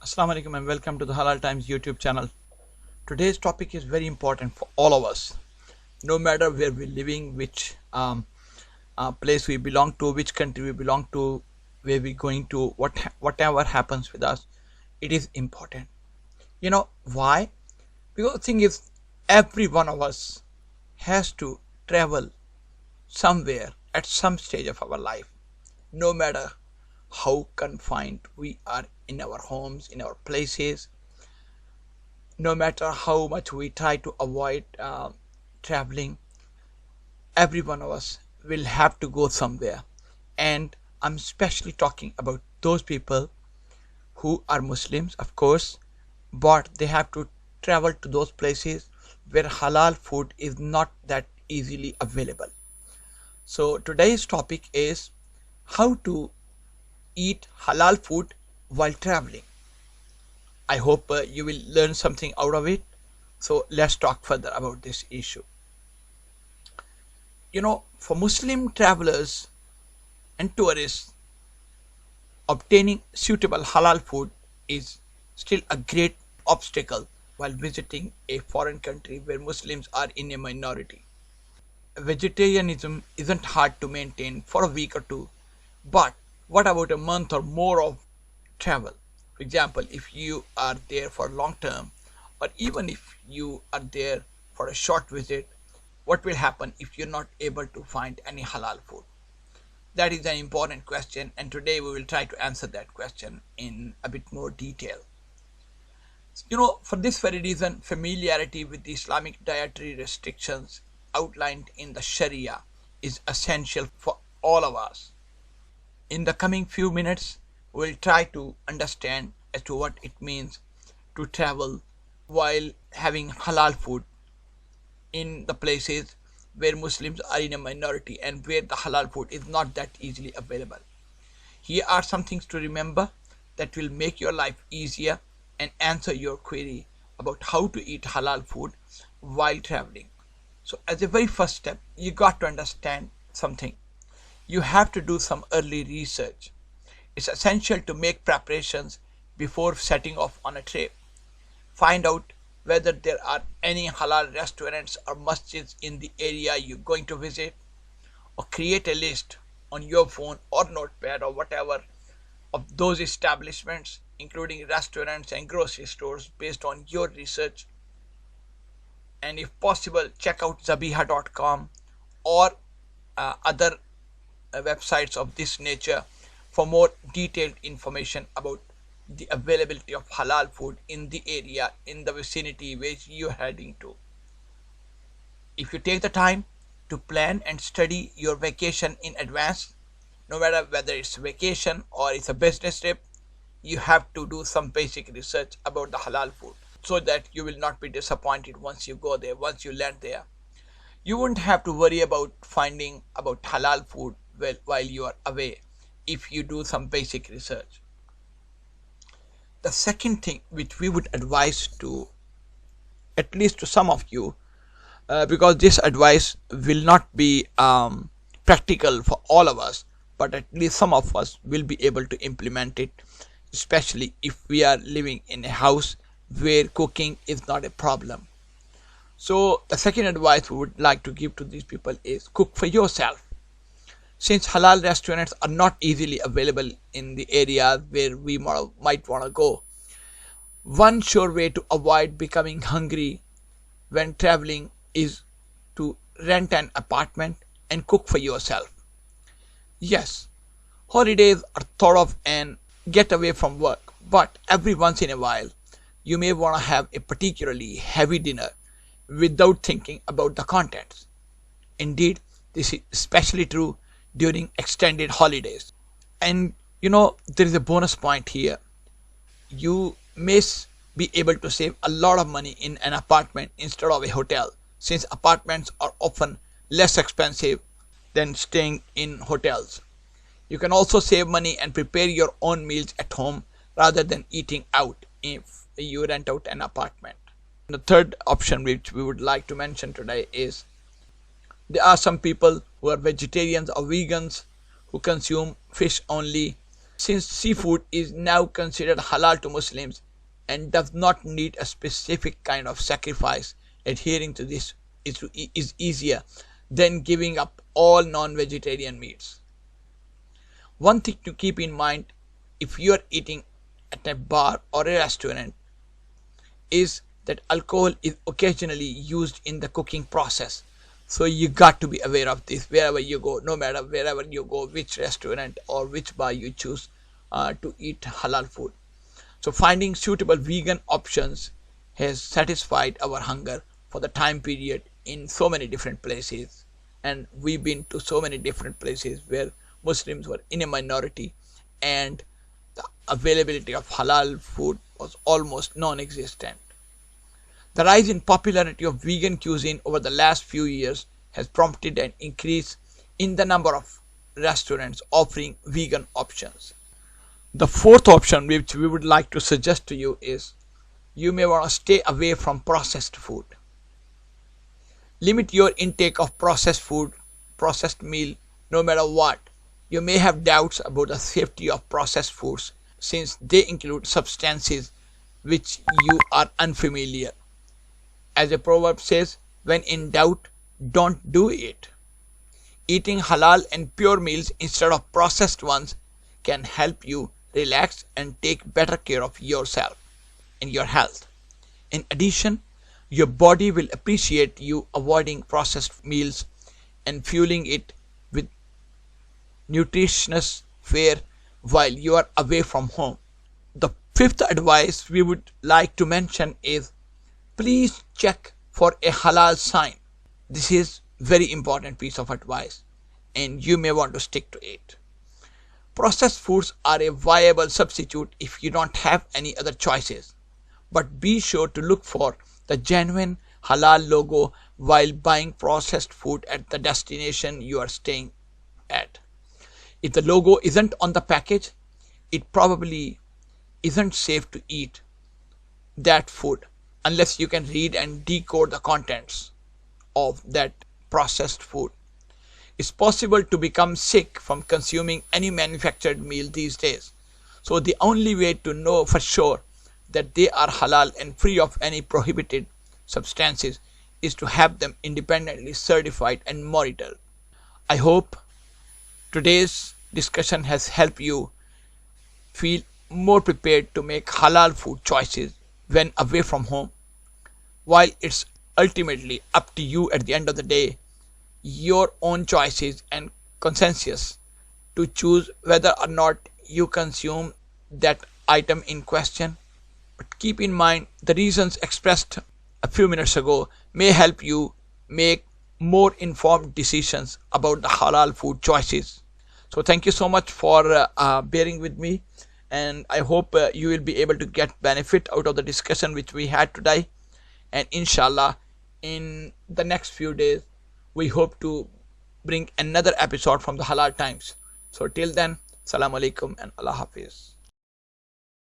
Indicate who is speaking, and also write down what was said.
Speaker 1: Assalamu alaikum and welcome to the Halal Times YouTube channel. Today's topic is very important for all of us, no matter where we're living, which place we belong to, which country we belong to, where we're going to, whatever happens with us, it is important. You know why? Because the thing is, every one of us has to travel somewhere at some stage of our life, no matter how confined we are in our homes, in our places, no matter how much we try to avoid traveling, every one of us will have to go somewhere. And I'm especially talking about those people who are Muslims, of course, but they have to travel to those places where halal food is not that easily available. So today's topic is how to eat halal food while traveling. I hope you will learn something out of it. So let's talk further about this issue. For Muslim travelers and tourists, obtaining suitable halal food is still a great obstacle while visiting a foreign country where Muslims are in a minority. Vegetarianism isn't hard to maintain for a week or two, but what about a month or more of travel? For example, if you are there for long term, or even if you are there for a short visit, what will happen if you're not able to find any halal food? That is an important question, and today we will try to answer that question in a bit more detail. For this very reason, familiarity with the Islamic dietary restrictions outlined in the Sharia is essential for all of us. In the coming few minutes, we'll try to understand as to what it means to travel while having halal food in the places where Muslims are in a minority and where the halal food is not that easily available. Here are some things to remember that will make your life easier and answer your query about how to eat halal food while traveling. So, as a very first step, you got to understand something. You have to do some early research. It's essential to make preparations before setting off on a trip. Find out whether there are any halal restaurants or masjids in the area you're going to visit, or create a list on your phone or notepad or whatever of those establishments, including restaurants and grocery stores, based on your research. And if possible, check out zabiha.com or other websites of this nature for more detailed information about the availability of halal food in the area, in the vicinity which you're heading to. If you take the time to plan and study your vacation in advance, no matter whether it's vacation or it's a business trip, you have to do some basic research about the halal food so that you will not be disappointed once you go there, once you land there. You won't have to worry about finding about halal food while you are away if you do some basic research. The second thing which we would advise to, at least to some of you, because this advice will not be practical for all of us, but at least some of us will be able to implement it, especially if we are living in a house where cooking is not a problem. So the second advice we would like to give to these people is cook for yourself. Since halal restaurants are not easily available in the areas where we might want to go, one sure way to avoid becoming hungry when traveling is to rent an apartment and cook for yourself. Yes, holidays are thought of an getaway from work, but every once in a while you may want to have a particularly heavy dinner without thinking about the contents. Indeed, this is especially true during extended holidays. And there is a bonus point here. You may be able to save a lot of money in an apartment instead of a hotel, since apartments are often less expensive than staying in hotels. You can also save money and prepare your own meals at home rather than eating out if you rent out an apartment. The third option which we would like to mention today is there are some people who are vegetarians or vegans who consume fish only, Since seafood is now considered halal to Muslims and does not need a specific kind of sacrifice, adhering to this is easier than giving up all non-vegetarian meats. One thing to keep in mind if you are eating at a bar or a restaurant is that alcohol is occasionally used in the cooking process. So you got to be aware of this wherever you go, no matter wherever you go, which restaurant or which bar you choose to eat halal food. So finding suitable vegan options has satisfied our hunger for the time period in so many different places. And we've been to so many different places where Muslims were in a minority and the availability of halal food was almost non-existent. The rise in popularity of vegan cuisine over the last few years has prompted an increase in the number of restaurants offering vegan options. The fourth option which we would like to suggest to you is you may want to stay away from processed food. Limit your intake of processed food, processed meal, no matter what. You may have doubts about the safety of processed foods since they include substances which you are unfamiliar. As a proverb says, when in doubt, don't do it. Eating halal and pure meals instead of processed ones can help you relax and take better care of yourself and your health. In addition, your body will appreciate you avoiding processed meals and fueling it with nutritious fare while you are away from home. The fifth advice we would like to mention is please check for a halal sign. This is very important piece of advice and you may want to stick to it. Processed foods are a viable substitute if you don't have any other choices. But be sure to look for the genuine halal logo while buying processed food at the destination you are staying at. If the logo isn't on the package, it probably isn't safe to eat that food unless you can read and decode the contents of that processed food. It's possible to become sick from consuming any manufactured meal these days. So the only way to know for sure that they are halal and free of any prohibited substances is to have them independently certified and monitored. I hope today's discussion has helped you feel more prepared to make halal food choices when away from home. While it's ultimately up to you at the end of the day, your own choices and consensus to choose whether or not you consume that item in question. But keep in mind the reasons expressed a few minutes ago may help you make more informed decisions about the halal food choices. So thank you so much for bearing with me, and I hope you will be able to get benefit out of the discussion which we had today. And inshallah, in the next few days, we hope to bring another episode from the Halal Times. So till then, Assalamu alaikum and Allah Hafiz.